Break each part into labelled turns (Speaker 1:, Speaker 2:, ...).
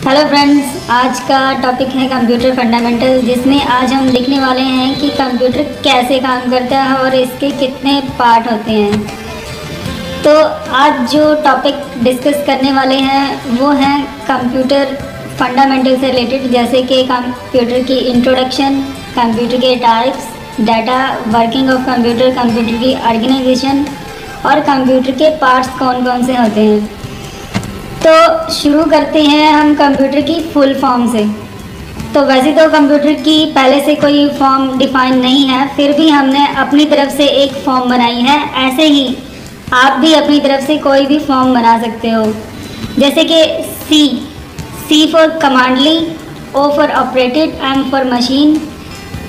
Speaker 1: Hello friends, आज का topic है कंप्यूटर फंडामेंटल, जिसमें आज हम देखने वाले हैं कि कंप्यूटर कैसे काम करता है और इसके कितने पार्ट होते हैं। तो आज जो टॉपिक डिस्कस करने वाले हैं वो हैं कंप्यूटर फंडामेंटल से रिलेटेड, जैसे कि कंप्यूटर की इंट्रोडक्शन, कंप्यूटर के types, data, working of computer, computer की ऑर्गेनाइजेशन और कंप्यूटर के पार्ट्स कौन कौन से होते हैं। तो शुरू करते हैं हम कंप्यूटर की फुल फॉर्म से। तो वैसे तो कंप्यूटर की पहले से कोई फॉर्म डिफाइन नहीं है, फिर भी हमने अपनी तरफ से एक फॉर्म बनाई है। ऐसे ही आप भी अपनी तरफ से कोई भी फॉर्म बना सकते हो, जैसे कि C for commonly, O for operated, M for machine,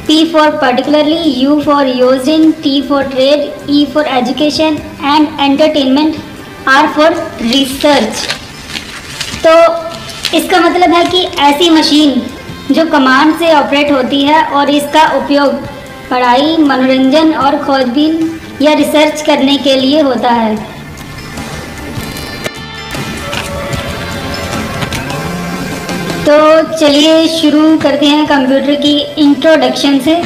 Speaker 1: P for particularly, U for used in, T for trade, E for education and entertainment, R for research. तो इसका मतलब है कि ऐसी मशीन जो कमांड से ऑपरेट होती है और इसका उपयोग पढ़ाई, मनोरंजन और खोजबीन या रिसर्च करने के लिए होता है। तो चलिए शुरू करते हैं कंप्यूटर की इंट्रोडक्शन से।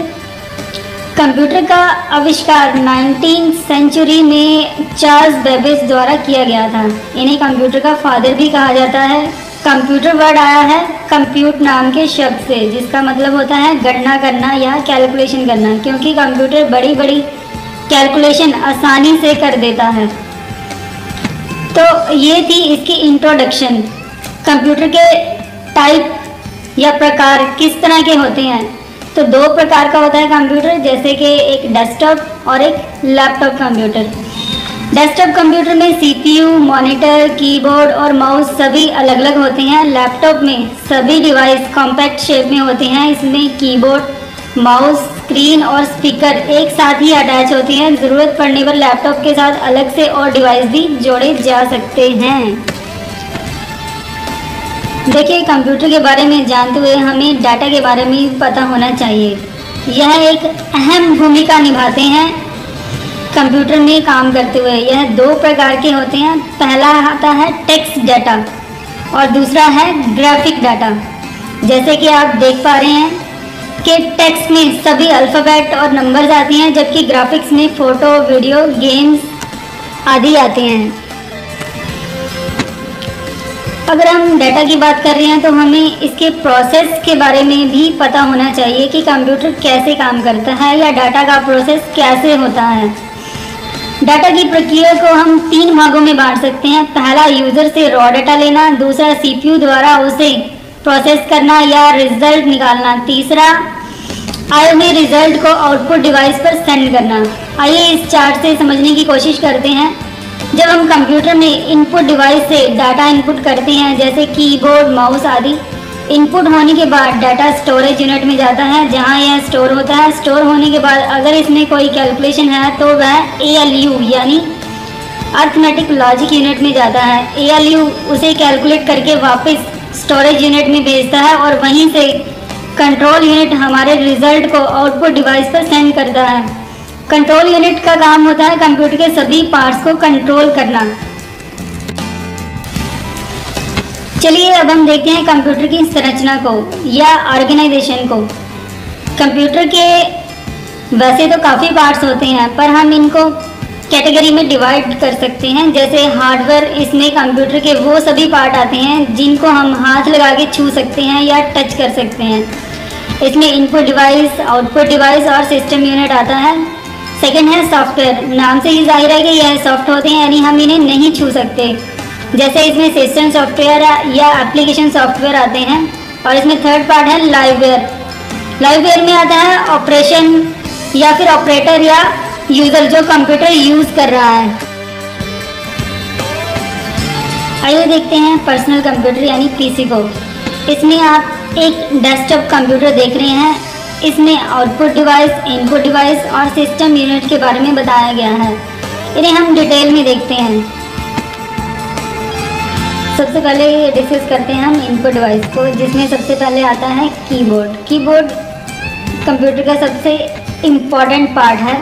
Speaker 1: कंप्यूटर का आविष्कार 19वीं सेंचुरी में चार्ल्स बेबेज द्वारा किया गया था। इन्हें कंप्यूटर का फादर भी कहा जाता है। कंप्यूटर वर्ड आया है कंप्यूट नाम के शब्द से, जिसका मतलब होता है गणना करना या कैलकुलेशन करना, क्योंकि कंप्यूटर बड़ी बड़ी कैलकुलेशन आसानी से कर देता है। तो ये थी इसकी इंट्रोडक्शन। कंप्यूटर के टाइप या प्रकार किस तरह के होते हैं, तो दो प्रकार का होता है कंप्यूटर, जैसे कि एक डेस्कटॉप और एक लैपटॉप कंप्यूटर। डेस्कटॉप कंप्यूटर में सीपीयू, मॉनिटर, कीबोर्ड और माउस सभी अलग अलग होते हैं। लैपटॉप में सभी डिवाइस कॉम्पैक्ट शेप में होते हैं। इसमें कीबोर्ड, माउस, स्क्रीन और स्पीकर एक साथ ही अटैच होती हैं। ज़रूरत पड़ने पर लैपटॉप के साथ अलग से और डिवाइस भी जोड़े जा सकते हैं। देखिए, कंप्यूटर के बारे में जानते हुए हमें डाटा के बारे में पता होना चाहिए। यह एक अहम भूमिका निभाते हैं कंप्यूटर में काम करते हुए। यह दो प्रकार के होते हैं। पहला आता है टेक्स्ट डाटा और दूसरा है ग्राफिक डाटा। जैसे कि आप देख पा रहे हैं कि टेक्स्ट में सभी अल्फ़ाबेट और नंबर्स आती हैं, जबकि ग्राफिक्स में फ़ोटो, वीडियो, गेम्स आदि आते हैं। अगर हम डाटा की बात कर रहे हैं तो हमें इसके प्रोसेस के बारे में भी पता होना चाहिए कि कंप्यूटर कैसे काम करता है या डाटा का प्रोसेस कैसे होता है। डाटा की प्रक्रिया को हम 3 भागों में बांट सकते हैं। पहला, यूज़र से रॉ डाटा लेना। दूसरा, सीपीयू द्वारा उसे प्रोसेस करना या रिजल्ट निकालना। तीसरा, आए हुए रिजल्ट को आउटपुट डिवाइस पर सेंड करना। आइए इस चार्ट से समझने की कोशिश करते हैं। जब हम कंप्यूटर में इनपुट डिवाइस से डाटा इनपुट करते हैं, जैसे कीबोर्ड, माउस आदि, इनपुट होने के बाद डाटा स्टोरेज यूनिट में जाता है, जहां यह स्टोर होता है। स्टोर होने के बाद अगर इसमें कोई कैलकुलेशन है तो वह ALU यानी अर्थमेटिक लॉजिक यूनिट में जाता है। ALU उसे कैलकुलेट करके वापस स्टोरेज यूनिट में भेजता है और वहीं से कंट्रोल यूनिट हमारे रिजल्ट को आउटपुट डिवाइस पर सेंड करता है। कंट्रोल यूनिट का काम होता है कंप्यूटर के सभी पार्ट्स को कंट्रोल करना। चलिए अब हम देखते हैं कंप्यूटर की संरचना को या ऑर्गेनाइजेशन को। कंप्यूटर के वैसे तो काफ़ी पार्ट्स होते हैं, पर हम इनको कैटेगरी में डिवाइड कर सकते हैं। जैसे हार्डवेयर, इसमें कंप्यूटर के वो सभी पार्ट आते हैं जिनको हम हाथ लगा के छू सकते हैं या टच कर सकते हैं। इसमें इनपुट डिवाइस, आउटपुट डिवाइस और सिस्टम यूनिट आता है। सेकंड है सॉफ्टवेयर। नाम से ही जाहिर है कि यह सॉफ्ट होते हैं, यानी हम इन्हें नहीं छू सकते। जैसे इसमें सिस्टम सॉफ्टवेयर या एप्लीकेशन सॉफ्टवेयर आते हैं। और इसमें थर्ड पार्ट है लाइववेयर। लाइववेयर में आता है ऑपरेशन या फिर ऑपरेटर या यूज़र जो कंप्यूटर यूज़ कर रहा है। आइए देखते हैं पर्सनल कंप्यूटर यानी PC को। इसमें आप एक डेस्कटॉप कंप्यूटर देख रहे हैं। इसमें आउटपुट डिवाइस, इनपुट डिवाइस और सिस्टम यूनिट के बारे में बताया गया है। इन्हें हम डिटेल में देखते हैं। सबसे पहले डिस्कस करते हैं हम इनपुट डिवाइस को, जिसमें सबसे पहले आता है कीबोर्ड। कीबोर्ड कंप्यूटर का सबसे इम्पोर्टेंट पार्ट है।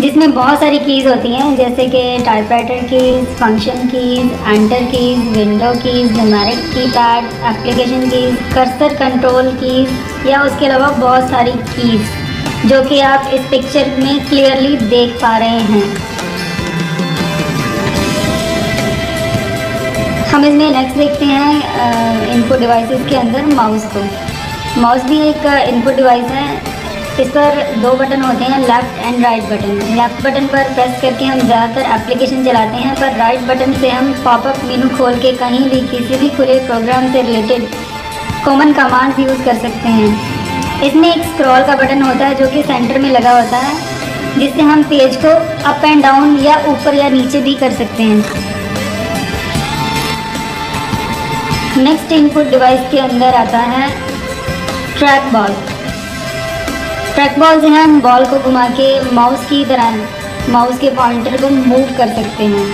Speaker 1: जिसमें बहुत सारी कीज़ होती हैं, जैसे कि typewriter keys, function keys, enter keys, window keys, numeric keypad, application keys, cursor control keys या उसके अलावा बहुत सारी कीज़ जो कि आप इस पिक्चर में क्लियरली देख पा रहे हैं। हम इसमें नेक्स्ट देखते हैं इनपुट डिवाइसेस के अंदर माउस को। माउस भी एक इनपुट डिवाइस है। इस पर दो बटन होते हैं, left and right button. Left button पर प्रेस करके हम ज़्यादातर एप्लीकेशन चलाते हैं, पर राइट बटन से हम पॉपअप मेनू खोल के कहीं भी किसी भी खुले प्रोग्राम से रिलेटेड कॉमन कमांड्स यूज़ कर सकते हैं। इसमें एक स्क्रॉल का बटन होता है जो कि सेंटर में लगा होता है, जिससे हम पेज को अप एंड डाउन या ऊपर या नीचे भी कर सकते हैं। नेक्स्ट इनपुट डिवाइस के अंदर आता है ट्रैक बॉल। ट्रैक बॉल से हम बॉल को घुमा के माउस की तरह माउस के पॉइंटर को मूव कर सकते हैं।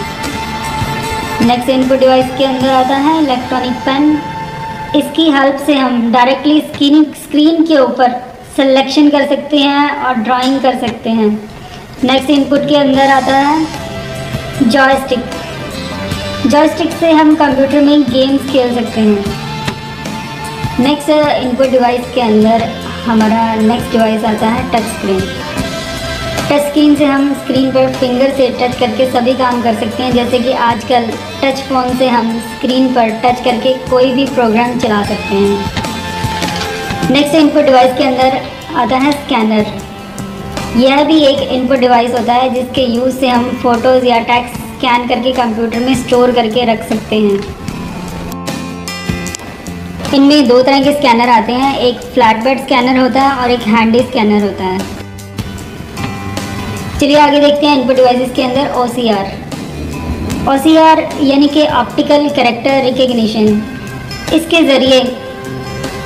Speaker 1: नेक्स्ट इनपुट डिवाइस के अंदर आता है इलेक्ट्रॉनिक पेन। इसकी हेल्प से हम डायरेक्टली स्क्रीन के ऊपर सिलेक्शन कर सकते हैं और ड्राइंग कर सकते हैं। नेक्स्ट इनपुट के अंदर आता है जॉयस्टिक। जॉयस्टिक से हम कंप्यूटर में गेम्स खेल सकते हैं। नेक्स्ट इनपुट डिवाइस के अंदर हमारा नेक्स्ट डिवाइस आता है टच स्क्रीन। टच स्क्रीन से हम स्क्रीन पर फिंगर से टच करके सभी काम कर सकते हैं, जैसे कि आजकल टच फ़ोन से हम स्क्रीन पर टच करके कोई भी प्रोग्राम चला सकते हैं। नेक्स्ट इनपुट डिवाइस के अंदर आता है स्कैनर। यह भी एक इनपुट डिवाइस होता है जिसके यूज़ से हम फ़ोटोज़ या टेक्स्ट स्कैन करके कंप्यूटर में स्टोर करके रख सकते हैं। इनमें दो तरह के स्कैनर आते हैं, एक फ्लैट बेड स्कैनर होता है और एक हैंडी स्कैनर होता है। चलिए आगे देखते हैं इनपुट डिवाइसेस के अंदर OCR। OCR यानी कि ऑप्टिकल कैरेक्टर रिकग्निशन। इसके ज़रिए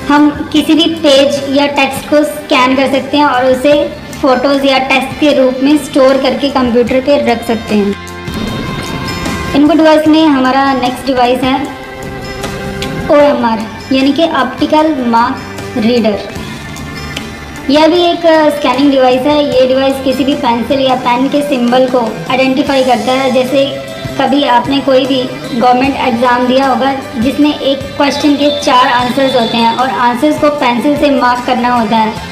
Speaker 1: हम किसी भी पेज या टेक्स्ट को स्कैन कर सकते हैं और उसे फ़ोटोज़ या टेक्स्ट के रूप में स्टोर करके कंप्यूटर पे रख सकते हैं। इनपुट डिवाइस में हमारा नेक्स्ट डिवाइस है OMR यानी कि ऑप्टिकल मार्क रीडर। यह भी एक स्कैनिंग डिवाइस है। ये डिवाइस किसी भी पेंसिल या पेन के सिंबल को आइडेंटिफाई करता है। जैसे कभी आपने कोई भी गवर्नमेंट एग्ज़ाम दिया होगा जिसमें एक क्वेश्चन के 4 आंसर्स होते हैं और आंसर्स को पेंसिल से मार्क करना होता है।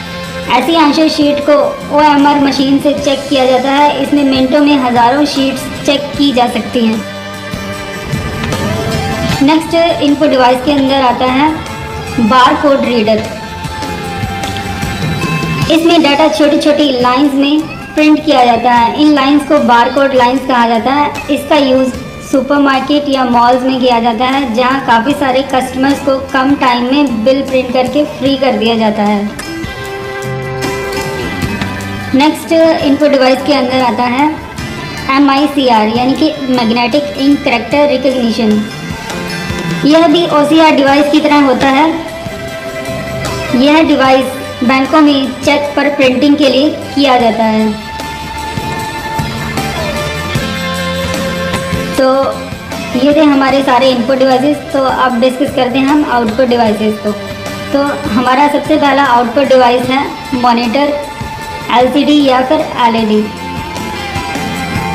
Speaker 1: ऐसी आंसर शीट को OMR मशीन से चेक किया जाता है। इसमें मिनटों में हज़ारों शीट्स चेक की जा सकती हैं। नेक्स्ट इनपुट डिवाइस के अंदर आता है बार कोड रीडर। इसमें डाटा छोटी छोटी लाइंस में प्रिंट किया जाता है। इन लाइंस को बार कोड लाइंस कहा जाता है। इसका यूज़ सुपरमार्केट या मॉल्स में किया जाता है, जहां काफ़ी सारे कस्टमर्स को कम टाइम में बिल प्रिंट करके फ्री कर दिया जाता है। नेक्स्ट इनपुट डिवाइस के अंदर आता है MICR यानी कि मैग्नेटिक इंक कैरेक्टर रिकग्निशन। यह भी OCR डिवाइस की तरह होता है। यह डिवाइस बैंकों में चेक पर प्रिंटिंग के लिए किया जाता है। तो ये थे हमारे सारे इनपुट डिवाइसेस। तो अब डिस्कस करते हैं हम आउटपुट डिवाइसेस को। तो हमारा सबसे पहला आउटपुट डिवाइस है मॉनिटर, LCD या फिर LED।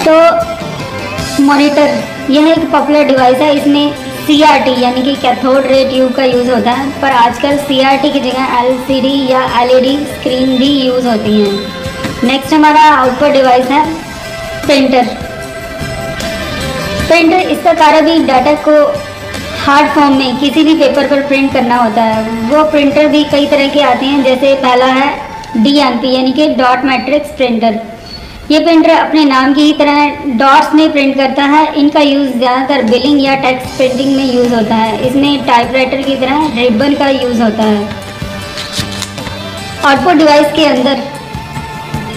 Speaker 1: तो मॉनिटर यह एक पॉपुलर डिवाइस है। इसमें CRT यानी कि कैथोड रे ट्यूब का यूज़ होता है, पर आजकल CRT की जगह LCD या LED स्क्रीन भी यूज़ होती हैं। नेक्स्ट हमारा आउटपुट डिवाइस है प्रिंटर। प्रिंटर इसका कार्य भी डाटा को हार्ड फॉर्म में किसी भी पेपर पर प्रिंट करना होता है। वो प्रिंटर भी कई तरह के आते हैं, जैसे पहला है DMP यानी कि डॉट मैट्रिक्स प्रिंटर। ये प्रिंटर अपने नाम की ही तरह डॉट्स में प्रिंट करता है। इनका यूज़ ज़्यादातर बिलिंग या टेक्स्ट प्रिंटिंग में यूज़ होता है। इसमें टाइपराइटर की तरह रिबन का यूज़ होता है। आउटपुट डिवाइस के अंदर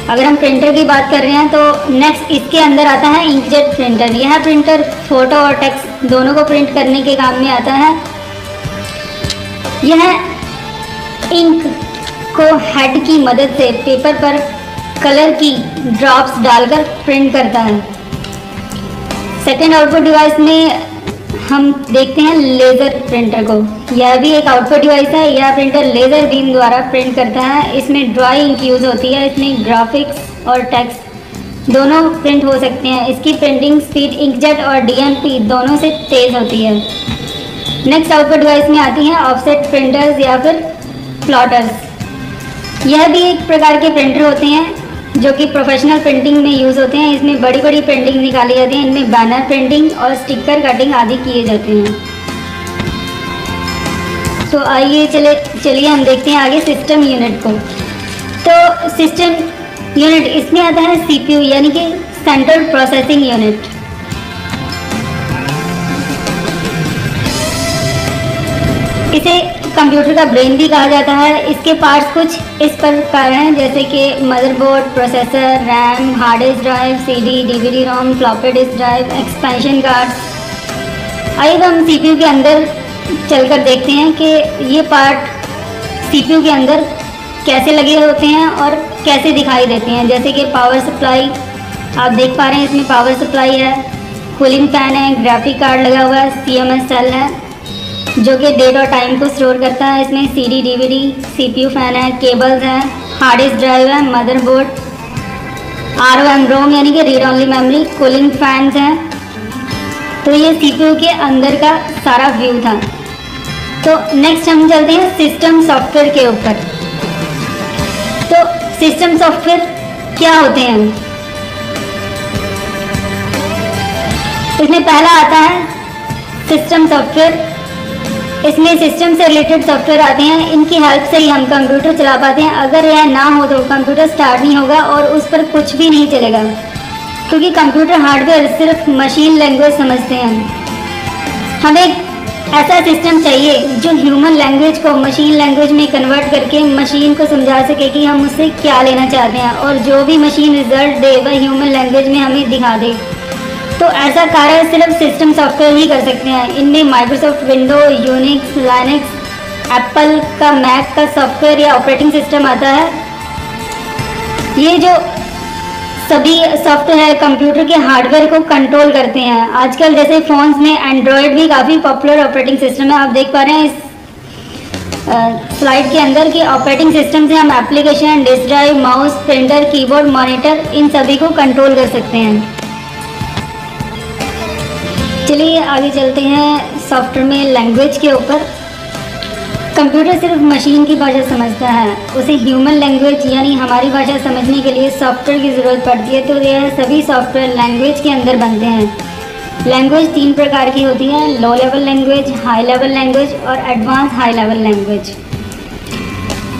Speaker 1: अगर हम प्रिंटर की बात कर रहे हैं तो नेक्स्ट इसके अंदर आता है इंकजेट प्रिंटर। यह प्रिंटर फ़ोटो और टेक्स्ट दोनों को प्रिंट करने के काम में आता है। यह इंक को हेड की मदद से पेपर पर कलर की ड्रॉप्स डालकर प्रिंट करता है। सेकेंड आउटपुट डिवाइस में हम देखते हैं लेज़र प्रिंटर को। यह भी एक आउटपुट डिवाइस है। यह प्रिंटर लेज़र बीम द्वारा प्रिंट करता है। इसमें ड्राई इंक यूज़ होती है। इसमें ग्राफिक्स और टेक्स्ट दोनों प्रिंट हो सकते हैं। इसकी प्रिंटिंग स्पीड इंकजेट और डीएमपी दोनों से तेज़ होती है। नेक्स्ट आउटपुट डिवाइस में आती हैं ऑफसेट प्रिंटर्स या फिर प्लॉटर्स। यह भी एक प्रकार के प्रिंटर होते हैं जो कि प्रोफेशनल प्रिंटिंग में यूज़ होते हैं। इसमें बड़ी बड़ी प्रिंटिंग निकाली जाती है। इनमें बैनर प्रिंटिंग और स्टिकर कटिंग आदि किए जाते हैं। तो आइए चलिए हम देखते हैं आगे सिस्टम यूनिट को। तो सिस्टम यूनिट इसमें आता है सीपीयू यानी कि सेंट्रल प्रोसेसिंग यूनिट। इसे कंप्यूटर का ब्रेन भी कहा जाता है। इसके पार्ट्स कुछ इस प्रकार हैं, जैसे कि motherboard, processor, RAM, hard disk drive, CD, DVD ROM, floppy disk drive, expansion cards. आइए हम सीपीयू के अंदर चलकर देखते हैं कि ये पार्ट सीपीयू के अंदर कैसे लगे होते हैं और कैसे दिखाई देते हैं। जैसे कि पावर सप्लाई आप देख पा रहे हैं, इसमें पावर सप्लाई है, कूलिंग फैन है, ग्राफिक कार्ड लगा हुआ है, सीएमएस सेल है जो कि डेट और टाइम को स्टोर करता है। इसमें सीडी, डीवीडी, सीपीयू फैन है, केबल्स हैं, हार्ड डिस्क ड्राइव है, मदरबोर्ड, आरओएम रोम यानी कि read only memory, cooling fans हैं। तो ये सीपीयू के अंदर का सारा व्यू था। तो नेक्स्ट हम चलते हैं सिस्टम सॉफ्टवेयर के ऊपर। तो सिस्टम सॉफ्टवेयर क्या होते हैं? इसमें पहला आता है सिस्टम सॉफ्टवेयर। इसमें सिस्टम से रिलेटेड सॉफ्टवेयर आते हैं। इनकी हेल्प से ही हम कंप्यूटर चला पाते हैं। अगर यह ना हो तो कंप्यूटर स्टार्ट नहीं होगा और उस पर कुछ भी नहीं चलेगा, क्योंकि कंप्यूटर हार्डवेयर सिर्फ मशीन लैंग्वेज समझते हैं। हमें ऐसा सिस्टम चाहिए जो ह्यूमन लैंग्वेज को मशीन लैंग्वेज में कन्वर्ट करके मशीन को समझा सके कि हम उससे क्या लेना चाहते हैं, और जो भी मशीन रिजल्ट दे वह ह्यूमन लैंग्वेज में हमें दिखा दे। तो ऐसा कार्य सिर्फ सिस्टम सॉफ्टवेयर ही कर सकते हैं। इनमें Microsoft window, Unix, Linux, Apple का मैक का सॉफ्टवेयर या ऑपरेटिंग सिस्टम आता है। ये जो सभी सॉफ्टवेयर है कंप्यूटर के हार्डवेयर को कंट्रोल करते हैं। आजकल जैसे फ़ोन्स में एंड्रॉयड भी काफ़ी पॉपुलर ऑपरेटिंग सिस्टम है। आप देख पा रहे हैं इस स्लाइड के अंदर कि ऑपरेटिंग सिस्टम से हम application, disk drive, mouse, printer, keyboard, monitor इन सभी को कंट्रोल कर सकते हैं। चलिए आगे चलते हैं सॉफ्टवेयर में लैंग्वेज के ऊपर। कंप्यूटर सिर्फ मशीन की भाषा समझता है, उसे ह्यूमन लैंग्वेज यानी हमारी भाषा समझने के लिए सॉफ्टवेयर की ज़रूरत पड़ती है। तो यह सभी सॉफ्टवेयर लैंग्वेज के अंदर बनते हैं। लैंग्वेज 3 प्रकार की होती है, low level language, high level language और एडवांस हाई लेवल लैंग्वेज।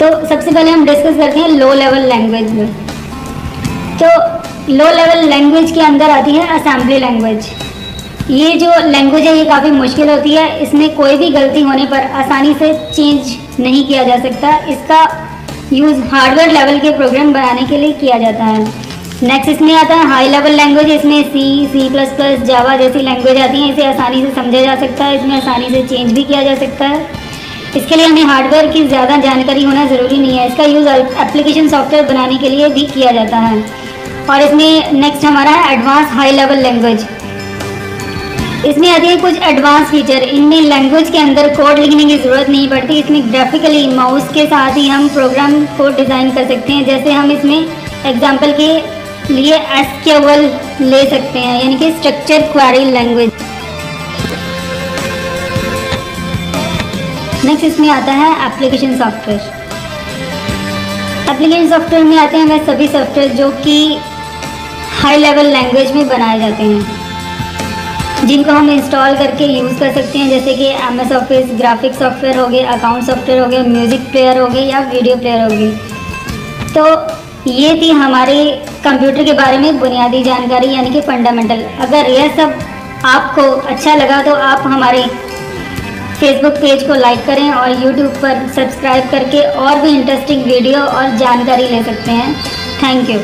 Speaker 1: तो सबसे पहले हम डिस्कस करते हैं लो लेवल लैंग्वेज में। तो लो लेवल लैंग्वेज के अंदर आती है असेंबली लैंग्वेज। ये जो लैंग्वेज है ये काफ़ी मुश्किल होती है। इसमें कोई भी गलती होने पर आसानी से चेंज नहीं किया जा सकता। इसका यूज़ हार्डवेयर लेवल के प्रोग्राम बनाने के लिए किया जाता है। नेक्स्ट इसमें आता है हाई लेवल लैंग्वेज। इसमें C++, जावा जैसी लैंग्वेज आती हैं। इसे आसानी से समझा जा सकता है, इसमें आसानी से चेंज भी किया जा सकता है। इसके लिए हमें हार्डवेयर की ज़्यादा जानकारी होना ज़रूरी नहीं है। इसका यूज़ एप्लीकेशन सॉफ्टवेयर बनाने के लिए भी किया जाता है। और इसमें नेक्स्ट हमारा है एडवांस हाई लेवल लैंग्वेज। इसमें आती है कुछ एडवांस फीचर। इनमें लैंग्वेज के अंदर कोड लिखने की ज़रूरत नहीं पड़ती। इसमें ग्राफिकली माउस के साथ ही हम प्रोग्राम को डिज़ाइन कर सकते हैं। जैसे हम इसमें एग्जांपल के लिए SQL ले सकते हैं, यानी कि स्ट्रक्चर क्वेरी लैंग्वेज। नेक्स्ट इसमें आता है एप्लीकेशन सॉफ्टवेयर। एप्लीकेशन सॉफ्टवेयर में आते हैं वह सभी सॉफ्टवेयर जो कि हाई लेवल लैंग्वेज में बनाए जाते हैं, जिनको हम इंस्टॉल करके यूज़ कर सकते हैं। जैसे कि MS ऑफिस, ग्राफिक सॉफ्टवेयर हो गए, अकाउंट सॉफ्टवेयर हो गए, म्यूज़िक प्लेयर हो गए या वीडियो प्लेयर हो गई। तो ये थी हमारे कंप्यूटर के बारे में बुनियादी जानकारी, यानी कि फंडामेंटल। अगर यह सब आपको अच्छा लगा तो आप हमारे फेसबुक पेज को लाइक करें और यूट्यूब पर सब्सक्राइब करके और भी इंटरेस्टिंग वीडियो और जानकारी ले सकते हैं। Thank you.